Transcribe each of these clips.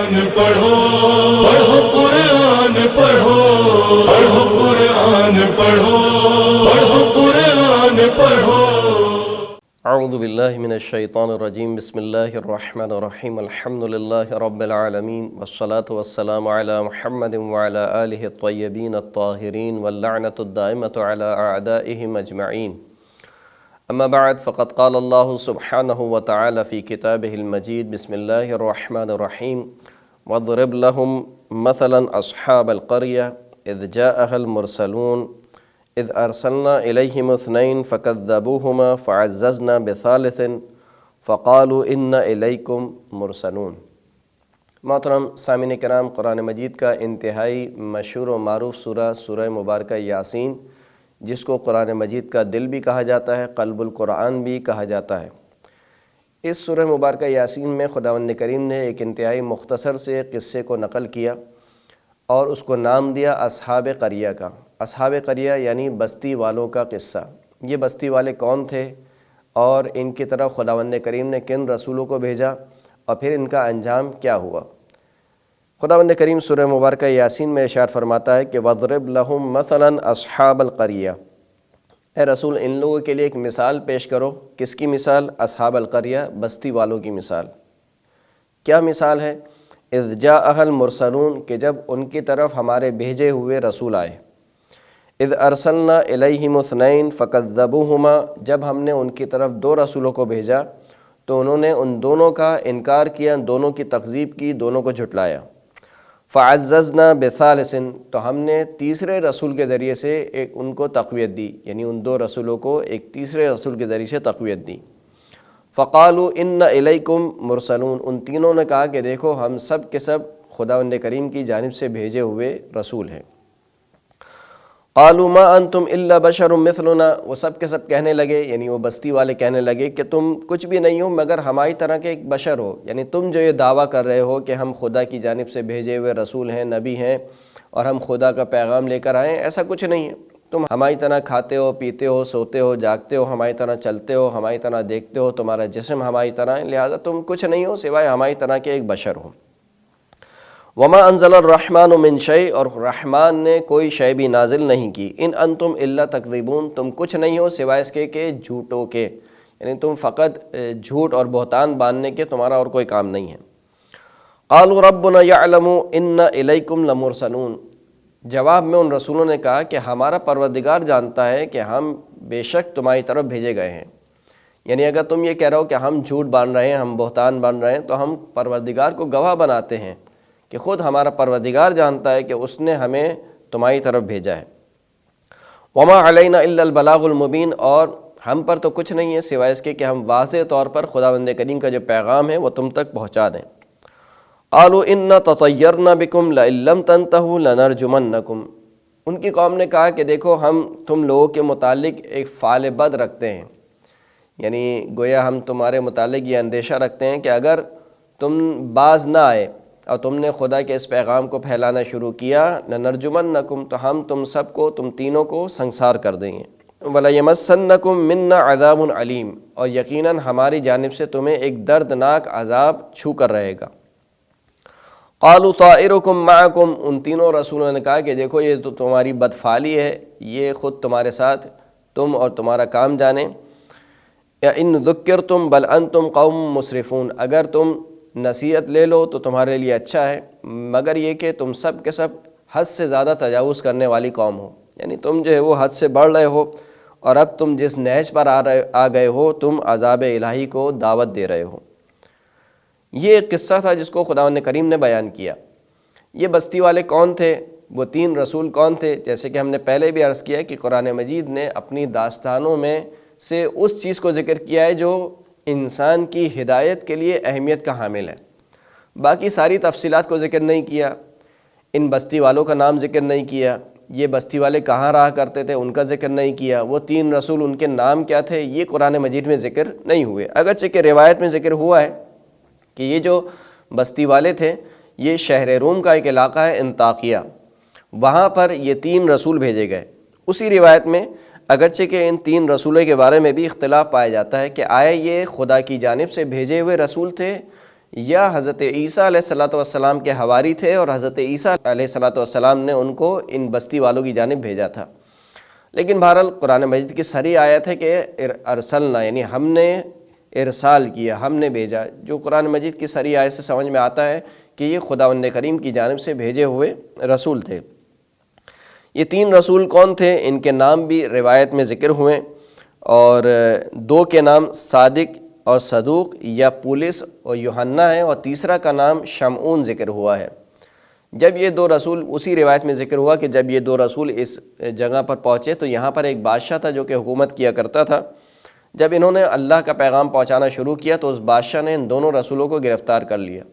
پڑھو پڑھو قرآن پڑھو پڑھو قرآن پڑھو پڑھو قرآن پڑھو۔ اعوذ باللہ من الشیطان الرجیم، بسم اللہ الرحمن الرحیم، الحمد للہ رب العالمین، والصلاة والسلام علی محمد وعلی آلہ الطیبین الطاہرین، واللعنۃ الدائمۃ علی اعدائہم اجمعین۔ اما بعد، فقد قال اللہ سبحانہ وتعالی فی کتابہ المجید، بسم اللہ الرحمن الرحیم، واضرب لہم مثلا اصحاب القریہ اذ جاءها المرسلون اذ ارسلنا الیہم اثنین فکذبوہما فعززنا بثالث فقالوا انا الیکم مرسلون۔ محترم سامعین کرام، قرآن مجید کا انتہائی مشہور و معروف سورہ مبارکہ یاسین، جس کو قرآن مجید کا دل بھی کہا جاتا ہے، قلب القرآن بھی کہا جاتا ہے۔ اس سورہ مبارکہ یاسین میں خداوند کریم نے ایک انتہائی مختصر سے قصے کو نقل کیا اور اس کو نام دیا اصحاب قریہ کا۔ اصحاب قریہ یعنی بستی والوں کا قصہ۔ یہ بستی والے کون تھے اور ان کی طرف خداوند کریم نے کن رسولوں کو بھیجا اور پھر ان کا انجام کیا ہوا۔ خداوند کریم سورہ مبارکہ یاسین میں ارشاد فرماتا ہے کہ وَاضْرِبْ لَهُمْ مَثَلًا أَصْحَابَ الْقَرْيَةِ، اے رسول ان لوگوں کے لیے ایک مثال پیش کرو۔ کس کی مثال؟ اصحاب القریہ، بستی والوں کی مثال۔ کیا مثال ہے؟ اذ جاءها المرسلون، کہ جب ان کی طرف ہمارے بھیجے ہوئے رسول آئے۔ اذ ارسلنا الیہم اثنین فکذبوہما، جب ہم نے ان کی طرف دو رسولوں کو بھیجا تو انہوں نے ان دونوں کا انکار کیا، دونوں کی تکذیب کی، دونوں کو جھٹلایا۔ فعززنا بثالث، تو ہم نے تیسرے رسول کے ذریعے سے ان کو تقویت دی، یعنی ان دو رسولوں کو ایک تیسرے رسول کے ذریعے سے تقویت دی۔ فقالوا ان الیکم مرسلون، ان تینوں نے کہا کہ دیکھو ہم سب کے سب خداوند کریم کی جانب سے بھیجے ہوئے رسول ہیں۔ قالوا ما انتم الا بشر مثلنا، وہ سب کے سب کہنے لگے، یعنی وہ بستی والے کہنے لگے کہ تم کچھ بھی نہیں ہو مگر ہماری طرح کے ایک بشر ہو، یعنی تم جو یہ دعویٰ کر رہے ہو کہ ہم خدا کی جانب سے بھیجے ہوئے رسول ہیں، نبی ہیں اور ہم خدا کا پیغام لے کر آئے ہیں، ایسا کچھ نہیں ہے۔ تم ہماری طرح کھاتے ہو، پیتے ہو، سوتے ہو، جاگتے ہو، ہماری طرح چلتے ہو، ہماری طرح دیکھتے ہو، تمہارا جسم ہماری طرح ہے، لہٰذا تم کچھ نہیں ہو سوائے ہماری طرح کے ایک بشر ہو۔ وما انزل الرحمن من شیء، اور رحمان نے کوئی شے بھی نازل نہیں کی۔ ان انتم الا تکذبون، تم کچھ نہیں ہو سوائے اس کے کہ جھوٹوں کے، یعنی تم فقط جھوٹ اور بہتان باندھنے کے، تمہارا اور کوئی کام نہیں ہے۔ قالوا ربنا یعلم انا الیکم لمرسلون، جواب میں ان رسولوں نے کہا کہ ہمارا پروردگار جانتا ہے کہ ہم بے شک تمہاری طرف بھیجے گئے ہیں۔ یعنی اگر تم یہ کہہ رہے ہو کہ ہم جھوٹ باندھ رہے ہیں، ہم بہتان باندھ رہے ہیں، تو ہم پروردگار کو گواہ بناتے ہیں کہ خود ہمارا پروردگار جانتا ہے کہ اس نے ہمیں تمہاری طرف بھیجا ہے۔ وما علینا الا البلاغ المبین، اور ہم پر تو کچھ نہیں ہے سوائے اس کے کہ ہم واضح طور پر خداوند کریم کا جو پیغام ہے وہ تم تک پہنچا دیں۔ قالوا انا تطیرنا بکم لئن لم تنتہوا لنرجمنکم، ان کی قوم نے کہا کہ دیکھو ہم تم لوگوں کے متعلق ایک فعل بد رکھتے ہیں، یعنی گویا ہم تمہارے متعلق یہ اندیشہ رکھتے ہیں کہ اگر تم باز نہ آئے اور تم نے خدا کے اس پیغام کو پھیلانا شروع کیا، لنرجمنکم، تو ہم تم سب کو، تم تینوں کو سنسار کر دیں گے۔ وَلَيَمَسَّنَّكُم مِّنَّا عَذَابٌ عَلِيمٌ، اور یقیناً ہماری جانب سے تمہیں ایک دردناک عذاب چھو کر رہے گا۔ قَالُوا طَائِرُكُم مَّعَكُمْ، ان تینوں رسولوں نے کہا کہ دیکھو یہ تو تمہاری بدفعلی ہے، یہ خود تمہارے ساتھ، تم اور تمہارا کام جانے۔ اِن ذُكِّرْتُم بَلْ أَنتُمْ قَوْمٌ مُسْرِفُونَ، اگر تم نصیحت لے لو تو تمہارے لیے اچھا ہے، مگر یہ کہ تم سب کے سب حد سے زیادہ تجاوز کرنے والی قوم ہو، یعنی تم جو ہے وہ حد سے بڑھ رہے ہو، اور اب تم جس نہج پر آ گئے ہو، تم عذاب الہی کو دعوت دے رہے ہو۔ یہ ایک قصہ تھا جس کو خداوند کریم نے بیان کیا۔ یہ بستی والے کون تھے؟ وہ تین رسول کون تھے؟ جیسے کہ ہم نے پہلے بھی عرض کیا کہ قرآن مجید نے اپنی داستانوں میں سے اس چیز کو ذکر کیا ہے جو انسان کی ہدایت کے لیے اہمیت کا حامل ہے، باقی ساری تفصیلات کو ذکر نہیں کیا، ان بستی والوں کا نام ذکر نہیں کیا، یہ بستی والے کہاں رہا کرتے تھے ان کا ذکر نہیں کیا، وہ تین رسول ان کے نام کیا تھے یہ قرآن مجید میں ذکر نہیں ہوئے، اگرچہ کہ روایت میں ذکر ہوا ہے کہ یہ جو بستی والے تھے یہ شہر روم کا ایک علاقہ ہے انطاکیہ، وہاں پر یہ تین رسول بھیجے گئے۔ اسی روایت میں اگرچہ کہ ان تین رسولوں کے بارے میں بھی اختلاف پایا جاتا ہے کہ آیا یہ خدا کی جانب سے بھیجے ہوئے رسول تھے یا حضرت عیسیٰ علیہ السلام کے حواری تھے اور حضرت عیسیٰ علیہ السلام نے ان کو ان بستی والوں کی جانب بھیجا تھا۔ لیکن بہرحال قرآن مجید کی صریح آیت ہے کہ ارسلنا، یعنی ہم نے ارسال کیا، ہم نے بھیجا، جو قرآن مجید کی صریح آیت سے سمجھ میں آتا ہے کہ یہ خداوند کریم کی جانب سے بھیجے ہوئے رسول تھے۔ یہ 3 رسول کون تھے؟ ان کے نام بھی روایت میں ذکر ہوئے، اور 2 کے نام صادق اور صدوق یا پولس اور یوحنا ہے، اور تیسرا کا نام شمعون ذکر ہوا ہے۔ جب یہ 2 رسول، اسی روایت میں ذکر ہوا کہ جب یہ 2 رسول اس جگہ پر پہنچے تو یہاں پر ایک بادشاہ تھا جو کہ حکومت کیا کرتا تھا۔ جب انہوں نے اللہ کا پیغام پہنچانا شروع کیا تو اس بادشاہ نے ان دونوں رسولوں کو گرفتار کر لیا۔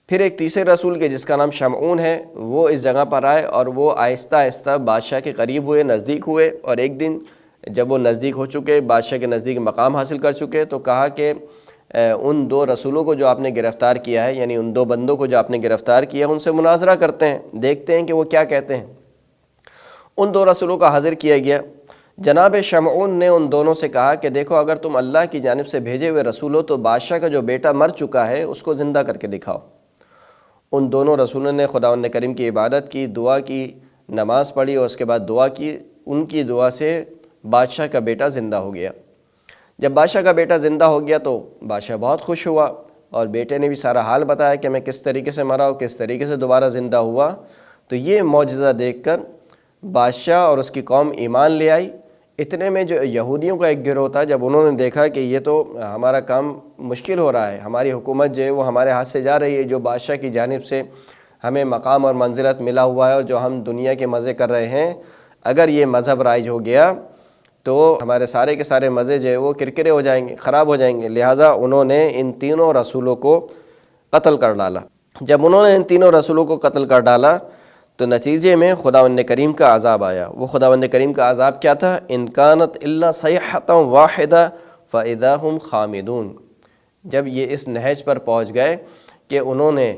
پھر ایک تیسرے رسول کے جس کا نام شمعون ہے وہ اس جگہ پر آئے، اور وہ آہستہ آہستہ بادشاہ کے قریب ہوئے، نزدیک ہوئے، اور ایک دن جب وہ نزدیک ہو چکے، بادشاہ کے نزدیک مقام حاصل کر چکے، تو کہا کہ ان 2 رسولوں کو جو آپ نے گرفتار کیا ہے، یعنی ان 2 بندوں کو جو آپ نے گرفتار کیا ہے، ان سے مناظرہ کرتے ہیں، دیکھتے ہیں کہ وہ کیا کہتے ہیں۔ ان 2 رسولوں کا حاضر کیا گیا۔ جناب شمعون نے ان دونوں سے کہا کہ دیکھو، اگر تم اللہ کی جانب سے بھیجے ہوئے رسول ہو تو بادشاہ کا جو بیٹا مر چکا ہے اس کو زندہ کر کے دکھاؤ۔ ان دونوں رسولوں نے خداوند کریم کی عبادت کی، دعا کی، نماز پڑھی، اور اس کے بعد دعا کی۔ ان کی دعا سے بادشاہ کا بیٹا زندہ ہو گیا۔ جب بادشاہ کا بیٹا زندہ ہو گیا تو بادشاہ بہت خوش ہوا، اور بیٹے نے بھی سارا حال بتایا کہ میں کس طریقے سے مرا ہوں، کس طریقے سے دوبارہ زندہ ہوا۔ تو یہ معجزہ دیکھ کر بادشاہ اور اس کی قوم ایمان لے آئی۔ اتنے میں جو یہودیوں کا ایک گروہ تھا، جب انہوں نے دیکھا کہ یہ تو ہمارا کام مشکل ہو رہا ہے، ہماری حکومت جو ہے وہ ہمارے ہاتھ سے جا رہی ہے، جو بادشاہ کی جانب سے ہمیں مقام اور منزلت ملا ہوا ہے اور جو ہم دنیا کے مزے کر رہے ہیں، اگر یہ مذہب رائج ہو گیا تو ہمارے سارے کے سارے مزے جو ہے وہ کرکرے ہو جائیں گے، خراب ہو جائیں گے۔ لہٰذا انہوں نے ان 3 رسولوں کو قتل کر ڈالا۔ جب انہوں نے ان 3 رسولوں کو قتل کر ڈالا تو نتیجے میں خداوند کریم کا عذاب آیا۔ وہ خداوند کریم کا عذاب کیا تھا؟ ان کانت الا صیحۃ واحدہ فاذا هم خامدون۔ جب یہ اس نہج پر پہنچ گئے کہ انہوں نے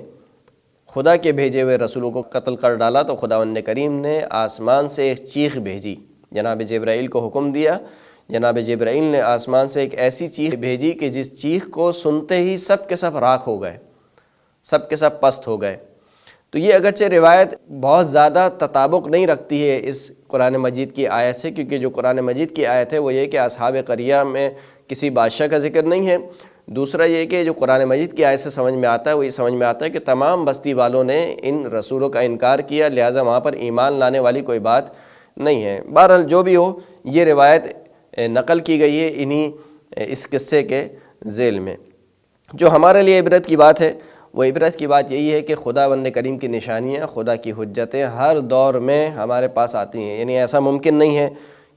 خدا کے بھیجے ہوئے رسولوں کو قتل کر ڈالا تو خداوند کریم نے آسمان سے ایک چیخ بھیجی، جناب جبرائیل کو حکم دیا۔ جناب جبرائیل نے آسمان سے ایک ایسی چیخ بھیجی کہ جس چیخ کو سنتے ہی سب کے سب راکھ ہو گئے، سب کے سب پست ہو گئے۔ تو یہ اگرچہ روایت بہت زیادہ تطابق نہیں رکھتی ہے اس قرآن مجید کی آیت سے، کیونکہ جو قرآن مجید کی آیت ہے وہ یہ کہ اصحاب قریہ میں کسی بادشاہ کا ذکر نہیں ہے۔ دوسرا یہ کہ جو قرآن مجید کی آیت سے سمجھ میں آتا ہے وہ یہ سمجھ میں آتا ہے کہ تمام بستی والوں نے ان رسولوں کا انکار کیا، لہٰذا وہاں پر ایمان لانے والی کوئی بات نہیں ہے۔ بہرحال جو بھی ہو، یہ روایت نقل کی گئی ہے اس قصے کے ذیل میں۔ جو ہمارے لیے عبرت کی بات ہے، وہ عبرت کی بات یہی ہے کہ خداوند کریم کی نشانیاں، خدا کی حجتیں ہر دور میں ہمارے پاس آتی ہیں۔ یعنی ایسا ممکن نہیں ہے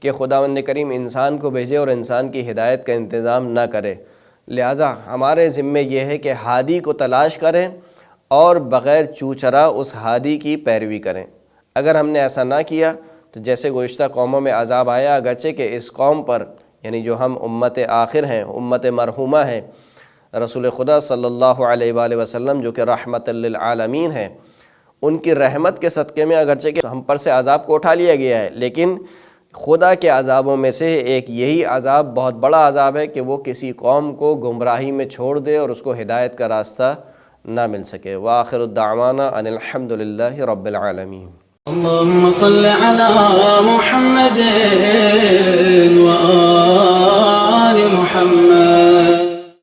کہ خداوند کریم انسان کو بھیجے اور انسان کی ہدایت کا انتظام نہ کرے۔ لہٰذا ہمارے ذمے یہ ہے کہ ہادی کو تلاش کریں اور بغیر چوچرا اس ہادی کی پیروی کریں۔ اگر ہم نے ایسا نہ کیا تو جیسے گزشتہ قوموں میں عذاب آیا، اگرچہ کہ اس قوم پر، یعنی جو ہم امت آخر ہیں، امت مرحومہ ہیں، رسول خدا صلی اللہ علیہ وآلہ وسلم جو کہ رحمت للعالمین ہے، ان کی رحمت کے صدقے میں اگرچہ کہ ہم پر سے عذاب کو اٹھا لیا گیا ہے، لیکن خدا کے عذابوں میں سے ایک یہی عذاب بہت بڑا عذاب ہے کہ وہ کسی قوم کو گمراہی میں چھوڑ دے اور اس کو ہدایت کا راستہ نہ مل سکے۔ وآخر الدعوانا ان الحمد للہ رب العالمین۔ اللهم صل على محمد وآل محمد